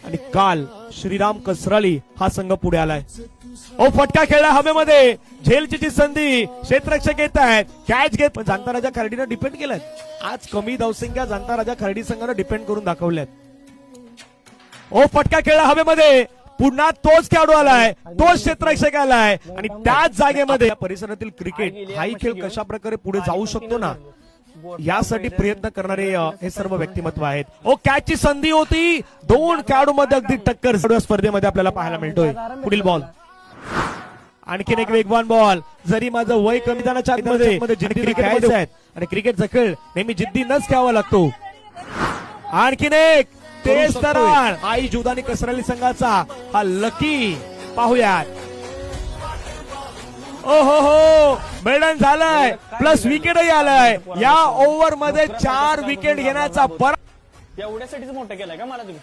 आणि काल श्रीराम कसराली हा संघ पुढे आलाय. ओ फटका खेळला हवेमध्ये, झेलची संधी, क्षेत्ररक्षक येत आहेत, कॅच घेत. जाणता राजा खर्डीनं डिपेंड केलाय. आज कमी धावसंख्या जाणता राजा खर्डी संघानं डिपेंड करून दाखवल्यात. ओ फटका खेळला हवेमध्ये, पुन्हा तोच खेळाडू आलाय, तोच क्षेत्ररक्षक आलाय आणि त्याच जागेमध्ये परिसरातील क्रिकेट हाही खेळ कशा प्रकारे पुढे जाऊ शकतो ना, यासाठी प्रयत्न करणारे हे सर्व व्यक्तिमत्व आहेत. ओ कॅचची संधी होती, दोन खेळाडूंमध्ये अगदी टक्कर स्पर्धेमध्ये आपल्याला पाहायला मिळतोय. पुढील बॉल, आणखीन एक वेगवान बॉल. जरी माझं वय कमी जाण्याच्या जिद्दीने खेळायचं आहे आणि क्रिकेटचा खेळ नेहमी जिद्दीनंच खेळावा लागतो. आणखीन एक तेज तरार आई जुदानी कसराली संघाचा हा लकी पाहूयात. ओ हो मेडन झालंय, प्लस विकेटही आलाय. या ओव्हर मध्ये 4 विकेट घेण्याचा एवढ्यासाठीच मोठं केलंय का मला तुम्ही?